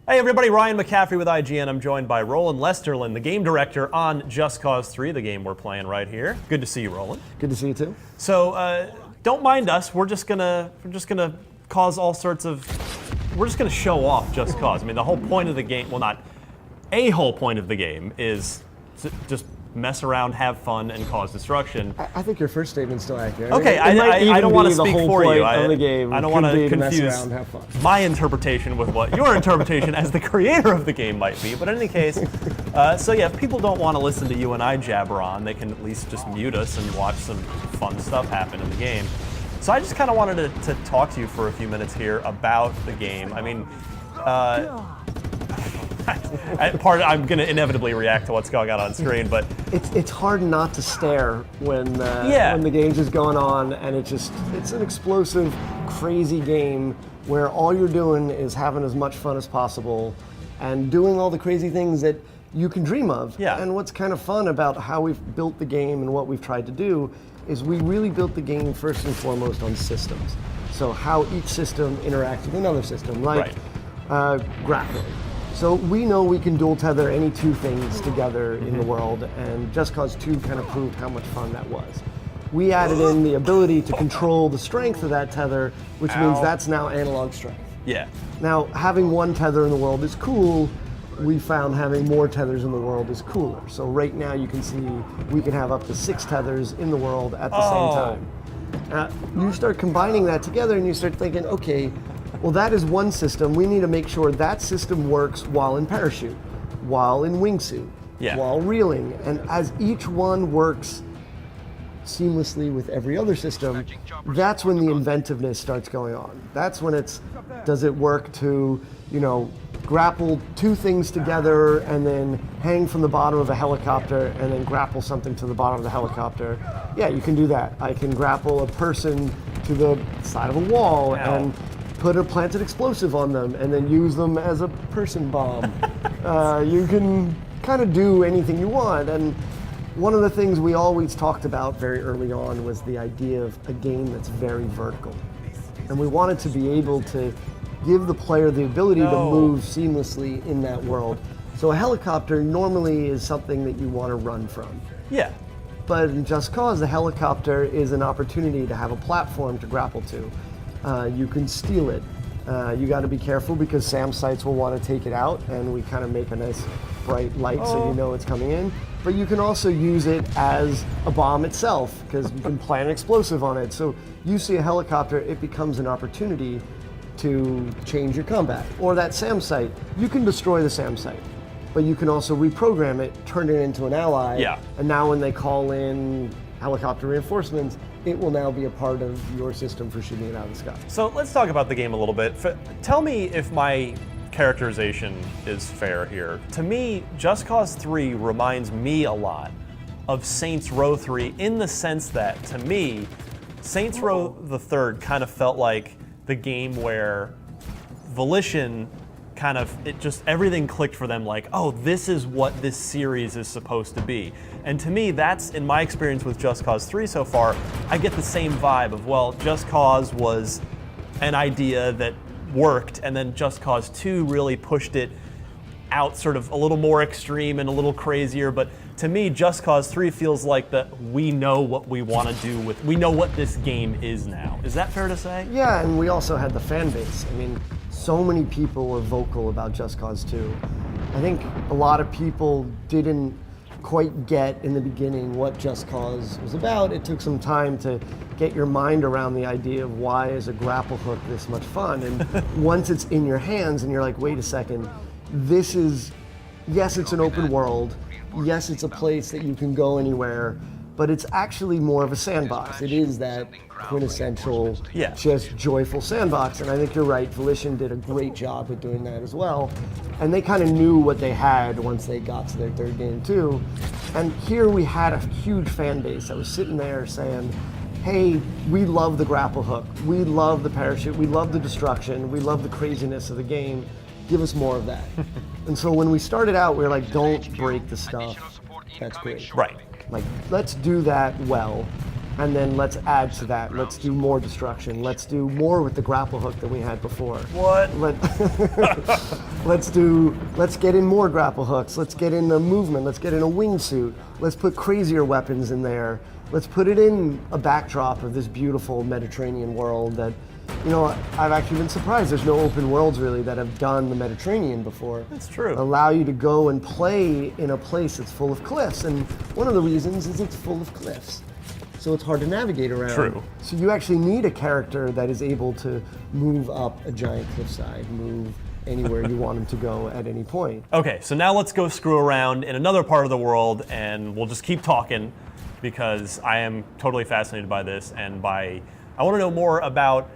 Hey everybody, Ryan McCaffrey with IGN. I'm joined by Roland Lesterlin, the game director on Just Cause 3, the game we're playing right here. Good to see you, Roland. Good to see you too. So, don't mind us. We're just gonna cause all sorts of. We're just gonna show off Just Cause. I mean, the whole point of the game. Well, not a whole point of the game is to just mess around, have fun, and cause destruction. I think your first statement's still accurate. Okay, I don't want to speak for you. I don't want to confuse mess around, have fun. my interpretation with what your interpretation as the creator of the game might be. But in any case, so yeah, if people don't want to listen to you and I jabber on, they can at least just mute us and watch some fun stuff happen in the game. So I just kind of wanted to talk to you for a few minutes here about the game. I mean, I'm going to inevitably react to what's going on screen, but it's hard not to stare when the game's just going on, and it's an explosive, crazy game where all you're doing is having as much fun as possible and doing all the crazy things that you can dream of. Yeah. And what's kind of fun about how we've built the game and what we've tried to do is we really built the game first and foremost on systems. So how each system interacts with another system, like grappling. So we know we can dual tether any two things together in the world, and Just Cause 2 kind of proved how much fun that was. We added in the ability to control the strength of that tether, which means that's now analog strength. yeah. Now, having one tether in the world is cool. We found having more tethers in the world is cooler. So right now you can see we can have up to 6 tethers in the world at the same time. You start combining that together and you start thinking, okay, well, that is one system. We need to make sure that system works while in parachute, while in wingsuit, while reeling. And as each one works seamlessly with every other system, that's when the inventiveness starts going on. That's when does it work to, grapple two things together and then hang from the bottom of a helicopter and then grapple something to the bottom of the helicopter? Yeah, you can do that. I can grapple a person to the side of a wall and put a planted explosive on them and then use them as a person bomb. You can kind of do anything you want. And one of the things we always talked about very early on was the idea of a game that's very vertical. And we wanted to be able to give the player the ability to move seamlessly in that world. So a helicopter normally is something that you want to run from. Yeah. But in Just Cause, the helicopter is an opportunity to have a platform to grapple to. You can steal it. You got to be careful because SAM sites will want to take it out, and we kind of make a nice bright light so you know it's coming in. But you can also use it as a bomb itself because you can plant an explosive on it. So you see a helicopter, it becomes an opportunity to change your combat. Or that SAM site, you can destroy the SAM site, but you can also reprogram it, turn it into an ally. Yeah. And now when they call in helicopter reinforcements, it will now be a part of your system for shooting it out of the sky. So let's talk about the game a little bit. Tell me if my characterization is fair here. To me, Just Cause 3 reminds me a lot of Saints Row 3 in the sense that, to me, Saints Row the Third kind of felt like the game where Volition kind of, everything clicked for them, like, oh, this is what this series is supposed to be. And to me, that's, in my experience with Just Cause 3 so far, I get the same vibe of, well, Just Cause was an idea that worked, and then Just Cause 2 really pushed it out sort of a little more extreme and a little crazier. But to me, Just Cause 3 feels like we know what we want to do we know what this game is now. Is that fair to say? Yeah, and we also had the fan base. I mean, so many people were vocal about Just Cause 2. I think a lot of people didn't quite get in the beginning what Just Cause was about. It took some time to get your mind around the idea of why is a grapple hook this much fun. And once it's in your hands and you're like, wait a second, yes, it's an open world. Yes, it's a place that you can go anywhere, but it's actually more of a sandbox. It is that quintessential, just joyful sandbox. And I think you're right, Volition did a great job at doing that as well. And they kind of knew what they had once they got to their third game too. And here we had a huge fan base that was sitting there saying, hey, we love the grapple hook, we love the parachute, we love the destruction, we love the craziness of the game. Give us more of that. And so when we started out, we were like, don't break the stuff that's great. Right. Like, let's do that well. and then let's add to that. Let's do more destruction. Let's do more with the grapple hook than we had before. What? Let's get in more grapple hooks. Let's get in the movement. Let's get in a wingsuit. Let's put crazier weapons in there. Let's put it in a backdrop of this beautiful Mediterranean world that, you know, I've actually been surprised. There's no open worlds really that have done the Mediterranean before. That's true. Allow you to go and play in a place that's full of cliffs. And one of the reasons is it's full of cliffs. So it's hard to navigate around. True. So you actually need a character that is able to move up a giant cliffside, move anywhere you want him to go at any point. Okay, so now let's go screw around in another part of the world, and we'll just keep talking because I am totally fascinated by this, and I want to know more about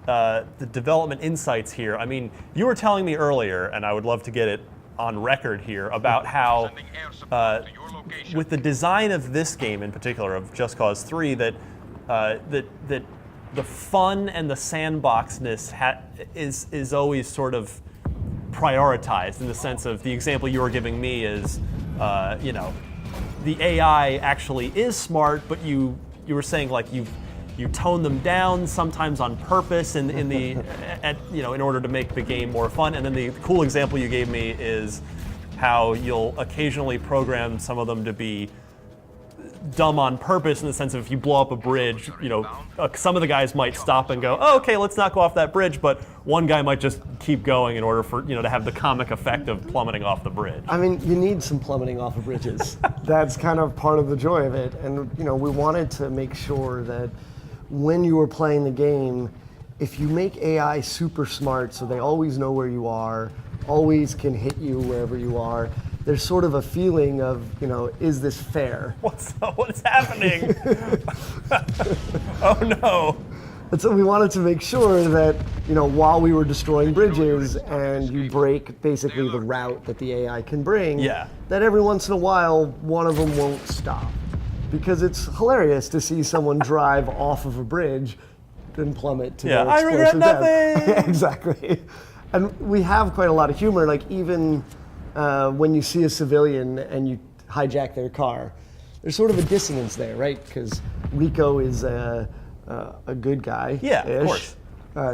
the development insights here. I mean, you were telling me earlier, and I would love to get it on record here, about how with the design of this game in particular, of Just Cause 3, that the fun and the sandboxness is always sort of prioritized, in the sense of the example you were giving me is, you know, the AI actually is smart, but you were saying like you tone them down sometimes on purpose in order to make the game more fun. And then the cool example you gave me is how you'll occasionally program some of them to be dumb on purpose, in the sense of if you blow up a bridge, you know, some of the guys might stop and go, oh, okay, let's not go off that bridge, but one guy might just keep going in order for, you know, to have the comic effect of plummeting off the bridge. I mean, you need some plummeting off of bridges. That's kind of part of the joy of it. And, you know, we wanted to make sure that when you were playing the game, if you make AI super smart so they always know where you are, always can hit you wherever you are, there's sort of a feeling of, you know, is this fair? What's happening? Oh no. And so we wanted to make sure that, you know, while we were destroying bridges and you break basically the route that the AI can bring, yeah, that every once in a while one of them won't stop. Because it's hilarious to see someone drive off of a bridge and plummet to their I regret explosive nothing. death. Exactly. And we have quite a lot of humor, like even when you see a civilian and you hijack their car, there's sort of a dissonance there, right? Because Rico is a good guy. Yeah, of course.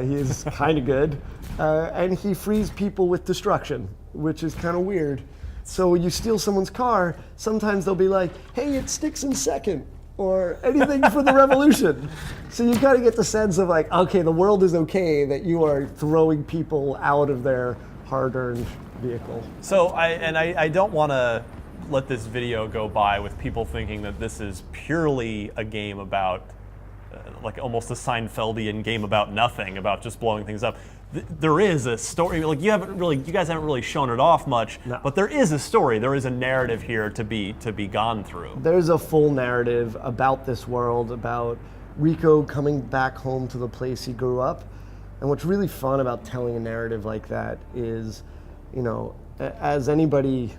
He is kind of good. And he frees people with destruction, which is kind of weird. So when you steal someone's car, sometimes they'll be like, hey, it sticks in second, or anything for the revolution. So you kind of get the sense of like, okay, the world is okay that you are throwing people out of their hard-earned vehicle. So I don't want to let this video go by with people thinking that this is purely a game about, like almost a Seinfeldian game about nothing, about just blowing things up. There is a story. Like you guys haven't really shown it off much, no. But there is a story. There is a narrative here to be gone through. There's a full narrative about this world, about Rico coming back home to the place he grew up. And what's really fun about telling a narrative like that is, you know, as anybody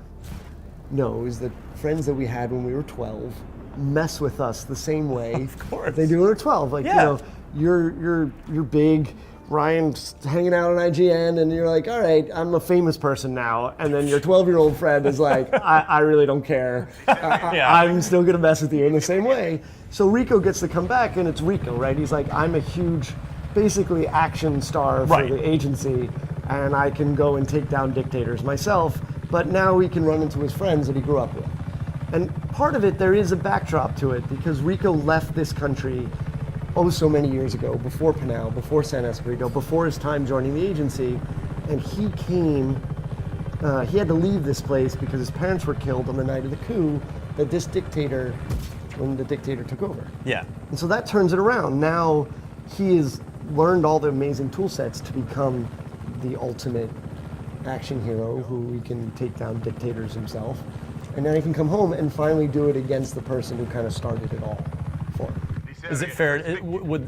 knows, that friends that we had when we were 12 mess with us the same way of course. They do when they're 12. Like, yeah. You know, you're big. Ryan's hanging out on IGN, and you're like, all right, I'm a famous person now. And then your 12-year-old friend is like, I really don't care. Yeah. I'm still going to mess with you in the same way. So Rico gets to come back, and it's Rico, right? He's like, I'm a huge, basically action star for the agency, and I can go and take down dictators myself. But now he can run into his friends that he grew up with. And part of it, there is a backdrop to it, because Rico left this country so many years ago, before Pinal, before San Escrito, before his time joining the agency, and he came, he had to leave this place because his parents were killed on the night of the coup that this dictator, when the dictator took over. Yeah. And so that turns it around. Now he has learned all the amazing tool sets to become the ultimate action hero who he can take down dictators himself. And now he can come home and finally do it against the person who kind of started it all for him. Is it fair?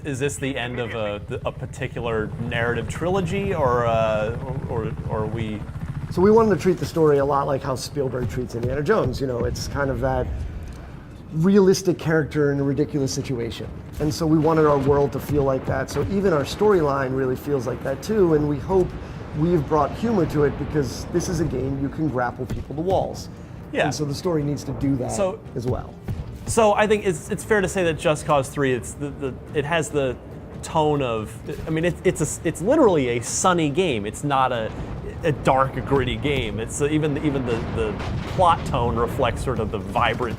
Is this the end of a particular narrative trilogy, or are we? So we wanted to treat the story a lot like how Spielberg treats Indiana Jones. You know, it's kind of that realistic character in a ridiculous situation. And so we wanted our world to feel like that. So even our storyline really feels like that too. And we hope we've brought humor to it, because this is a game you can grapple people to walls. Yeah. And so the story needs to do that as well. So I think it's fair to say that Just Cause 3, it has the tone of, I mean, it's literally a sunny game. It's not a dark, gritty game. It's even the plot tone reflects sort of the vibrant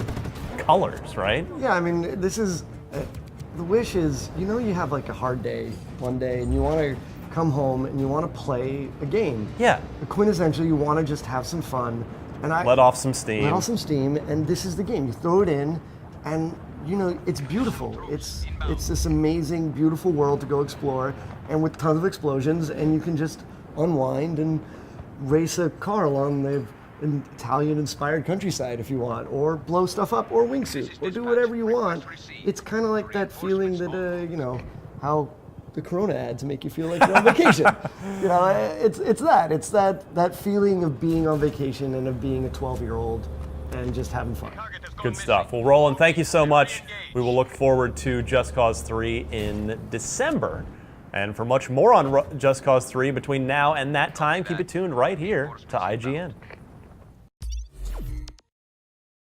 colors, right? Yeah, I mean, this is the wish is, you know, you have like a hard day one day and you want to come home and you want to play a game. Yeah. Quintessentially, you want to just have some fun. And Let off some steam. Let off some steam, and this is the game. You throw it in, and you know it's beautiful. It's this amazing, beautiful world to go explore, and with tons of explosions, and you can just unwind and race a car along the Italian-inspired countryside if you want, or blow stuff up, or wingsuit, or do whatever you want. It's kind of like that feeling that you know how the Corona ads make you feel like you're on vacation. You know, it's that feeling of being on vacation and of being a 12-year-old and just having fun. Good stuff. Well, Roland, thank you so much. We will look forward to Just Cause 3 in December. And for much more on Just Cause 3 between now and that time, keep it tuned right here to IGN.